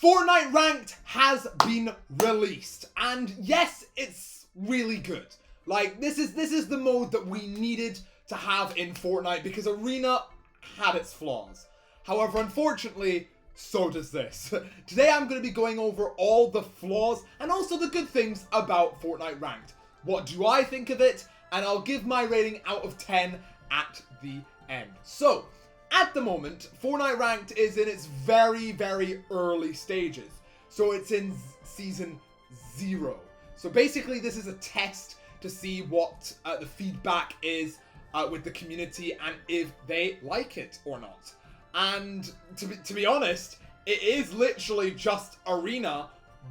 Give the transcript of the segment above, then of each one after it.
Fortnite Ranked has been released, and yes, it's really good. Like, this is the mode that we needed to have in Fortnite because Arena had its flaws. However, unfortunately, so does this. Today I'm going to be going over all the flaws and also the good things about Fortnite Ranked. What do I think of it? And I'll give my rating out of 10 at the end. So, at the moment, Fortnite Ranked is in its very, very early stages. So it's in Season 0. So basically this is a test to see what the feedback is with the community and if they like it or not. And to be honest, it is literally just Arena,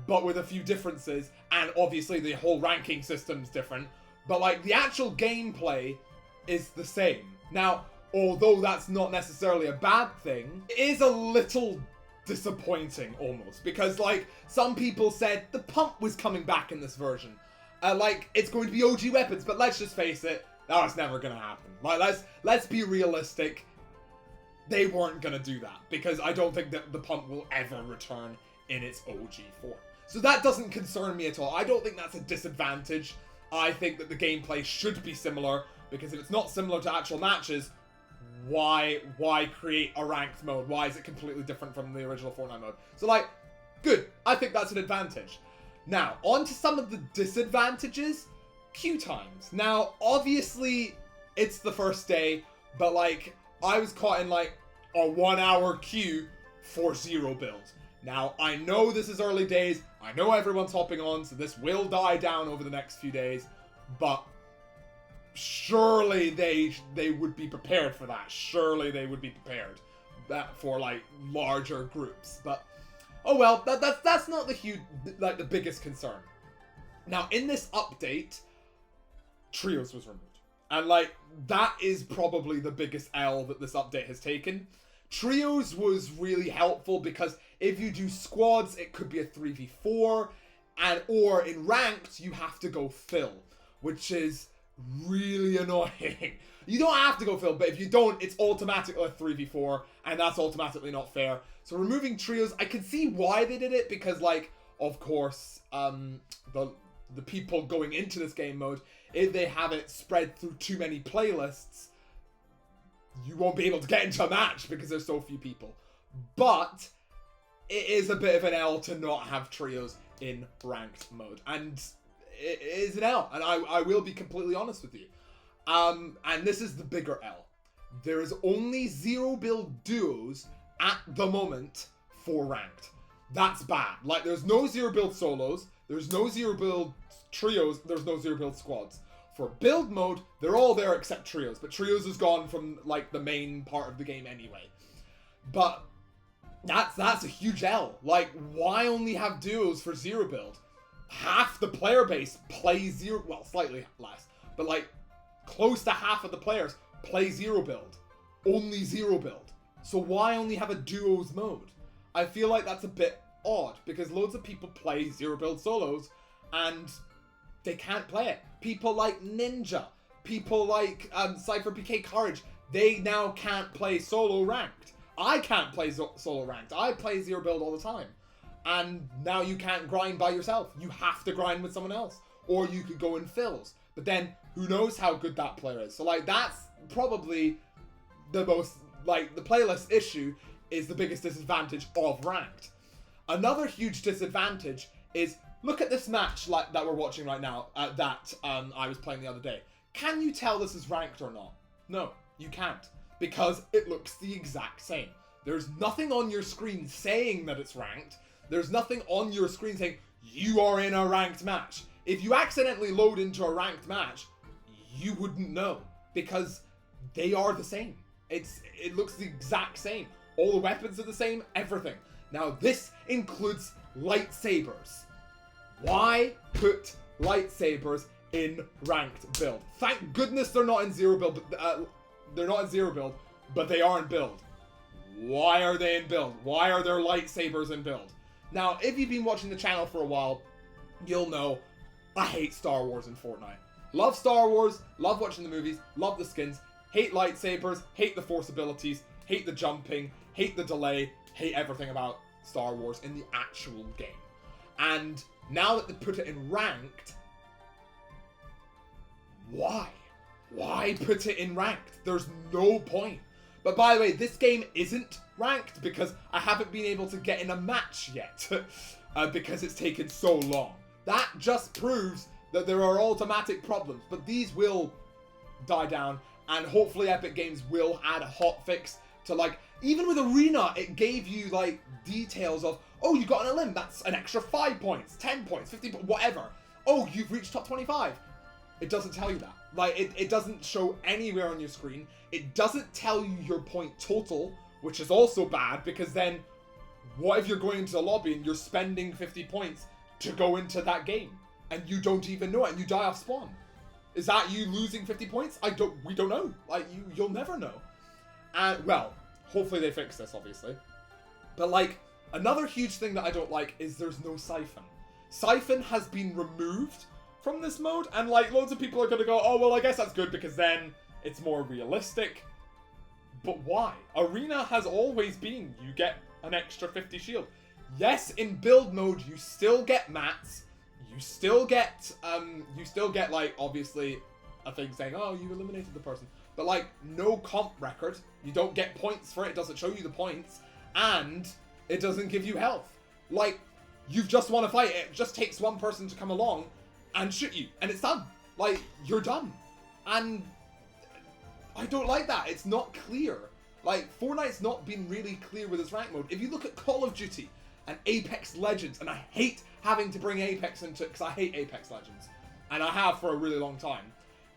but with a few differences. And obviously the whole ranking system's different. But like the actual gameplay is the same. Now, although that's not necessarily a bad thing, it is a little disappointing almost. Because like some people said the pump was coming back in this version. Like it's going to be OG weapons, but let's just face it, that's never gonna happen. Like let's be realistic. They weren't gonna do that because I don't think that the pump will ever return in its OG form. So that doesn't concern me at all. I don't think that's a disadvantage. I think that the gameplay should be similar because if it's not similar to actual matches, why create a ranked mode? Why is it completely different from the original Fortnite mode? So like, good. I think that's an advantage. Now, on to some of the disadvantages. Queue times. Now, obviously, it's the first day, but like, I was caught in like a 1 hour queue for 0 builds. Now, I know this is early days. I know everyone's hopping on, so this will die down over the next few days, but surely they would be prepared for that. Surely they would be prepared for like larger groups. But oh well, that's not the biggest concern. Now in this update, trios was removed, and like that is probably the biggest L that this update has taken. Trios was really helpful because if you do squads, it could be a 3v4, or in ranked you have to go fill, which is really annoying. You don't have to go fill, but if you don't, it's automatically a 3v4, and that's automatically not fair. So removing trios, I can see why they did it, because like, of course, the people going into this game mode, if they have it spread through too many playlists, you won't be able to get into a match because there's so few people. But it is a bit of an L to not have trios in ranked mode, and it is an L, and I will be completely honest with you. And this is the bigger L. There is only 0 build duos at the moment for ranked. That's bad. Like, there's no 0 build solos, there's no 0 build trios, there's no 0 build squads. For build mode, they're all there except trios, but trios is gone from like the main part of the game anyway. But that's a huge L. Like, why only have duos for 0 build? Half the player base plays 0, well, slightly less, but like close to half of the players play 0 build. Only 0 build. So why only have a duos mode? I feel like that's a bit odd because loads of people play 0 build solos and they can't play it. People like Ninja, people like Cypher PK Courage, they now can't play solo ranked. I can't play solo ranked. I play 0 build all the time. And now you can't grind by yourself. You have to grind with someone else. Or you could go in fills. But then, who knows how good that player is. So, like, that's probably the most, like, the playlist issue is the biggest disadvantage of ranked. Another huge disadvantage is, look at this match like that we're watching right now, that I was playing the other day. Can you tell this is ranked or not? No, you can't. Because it looks the exact same. There's nothing on your screen saying that it's ranked. There's nothing on your screen saying you are in a ranked match. If you accidentally load into a ranked match, you wouldn't know because they are the same. It looks the exact same. All the weapons are the same, everything. Now this includes lightsabers. Why put lightsabers in ranked build? Thank goodness they're not in 0 build, but they're not in 0 build, but they are in build. Why are they in build? Why are there lightsabers in build? Now, if you've been watching the channel for a while, you'll know I hate Star Wars in Fortnite. Love Star Wars, love watching the movies, love the skins, hate lightsabers, hate the force abilities, hate the jumping, hate the delay, hate everything about Star Wars in the actual game. And now that they put it in Ranked, why? Why put it in Ranked? There's no point. But by the way, this game isn't Ranked because I haven't been able to get in a match yet. Because it's taken so long. That just proves that there are automatic problems. But these will die down. And hopefully Epic Games will add a hotfix to, like, even with Arena, it gave you, like, details of, oh, you got an elim, that's an extra 5 points, 10 points, 50 points, whatever. Oh, you've reached top 25. It doesn't tell you that. Like, it doesn't show anywhere on your screen. It doesn't tell you your point total, which is also bad, because then, what if you're going into the lobby and you're spending 50 points to go into that game, and you don't even know it, and you die off spawn? Is that you losing 50 points? We don't know. Like, you'll never know. And, well, hopefully they fix this, obviously. But, like, another huge thing that I don't like is there's no Siphon. Siphon has been removed from this mode, and, like, loads of people are going to go, oh, well, I guess that's good because then it's more realistic. But why? Arena has always been, you get an extra 50 shield. Yes, in build mode, you still get mats. You still get, like, obviously, a thing saying, oh, you eliminated the person. But, like, no comp record. You don't get points for it. It doesn't show you the points. And it doesn't give you health. Like, you've just won a fight. It just takes one person to come along and shoot you. And it's done. Like, you're done. And I don't like that. It's not clear. Like, Fortnite's not been really clear with its rank mode. If you look at Call of Duty and Apex Legends, and I hate having to bring Apex into it because I hate Apex Legends, and I have for a really long time.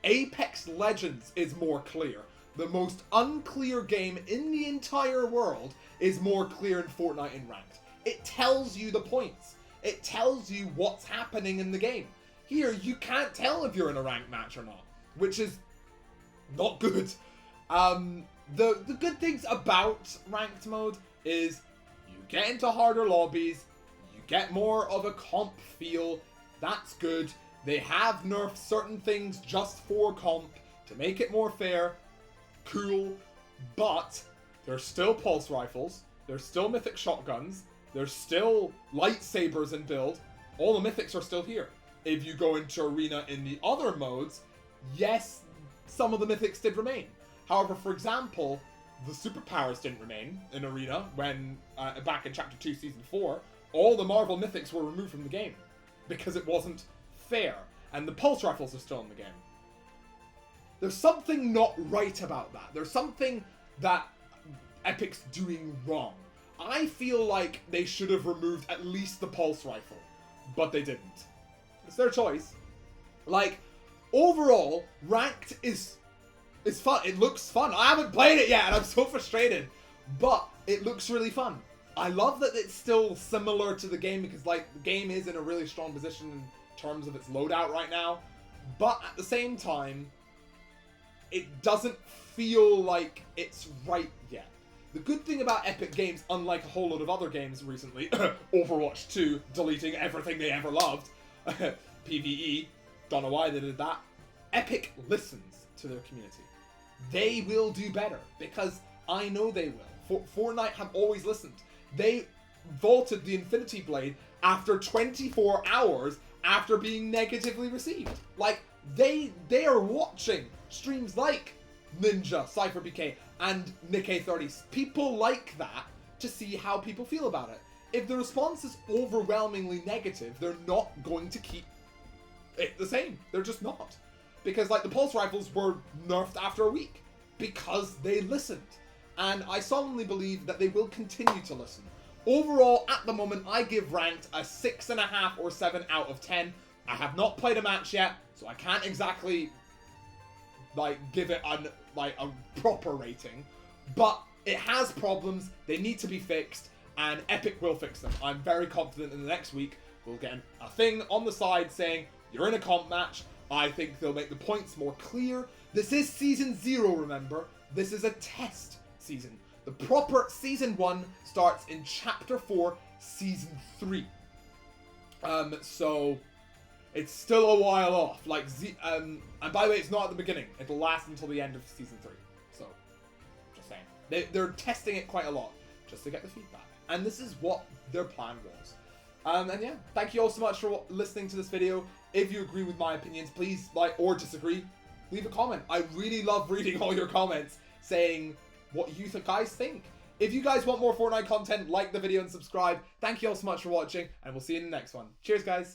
Apex Legends is more clear. The most unclear game in the entire world is more clear in Fortnite in Ranked. It tells you the points. It tells you what's happening in the game. Here, you can't tell if you're in a ranked match or not, which is not good. The good things about Ranked mode is you get into harder lobbies, you get more of a comp feel, that's good. They have nerfed certain things just for comp to make it more fair, cool, but there's still pulse rifles, there's still mythic shotguns, there's still lightsabers in build, all the mythics are still here. If you go into Arena in the other modes, yes, some of the mythics did remain. However, for example, the superpowers didn't remain in Arena when, back in Chapter 2, Season 4, all the Marvel mythics were removed from the game because it wasn't fair, and the pulse rifles are still in the game. There's something not right about that. There's something that Epic's doing wrong. I feel like they should have removed at least the pulse rifle, but they didn't. It's their choice. Like, overall, Ranked is fun. It looks fun. I haven't played it yet, and I'm so frustrated, but it looks really fun. I love that it's still similar to the game because, like, the game is in a really strong position in terms of its loadout right now, but at the same time, it doesn't feel like it's right yet. The good thing about Epic Games, unlike a whole lot of other games recently, Overwatch 2 deleting everything they ever loved, PvE, don't know why they did that, Epic listens to their community. They will do better, because I know they will. Fortnite have always listened. They vaulted the Infinity Blade after 24 hours after being negatively received. Like, they are watching streams like Ninja, CypherBK, and NickA30. People like that to see how people feel about it. If the response is overwhelmingly negative, they're not going to keep it the same. They're just not. Because, like, the pulse rifles were nerfed after a week because they listened. And I solemnly believe that they will continue to listen. Overall, at the moment, I give Ranked a 6.5 or 7 out of 10. I have not played a match yet, so I can't exactly, like, give it a proper rating. But it has problems, they need to be fixed, and Epic will fix them. I'm very confident in the next week we'll get a thing on the side saying, you're in a comp match. I think they'll make the points more clear. This is Season 0, remember. This is a test season. The proper Season 1 starts in Chapter 4, Season 3. So it's still a while off. Like, and by the way, it's not at the beginning. It'll last until the end of Season 3. So, just saying. They're testing it quite a lot, just to get the feedback. And this is what their plan was. And yeah, thank you all so much for listening to this video. If you agree with my opinions, please like or disagree, leave a comment. I really love reading all your comments saying what you guys think. If you guys want more Fortnite content, like the video and subscribe. Thank you all so much for watching, and we'll see you in the next one. Cheers, guys.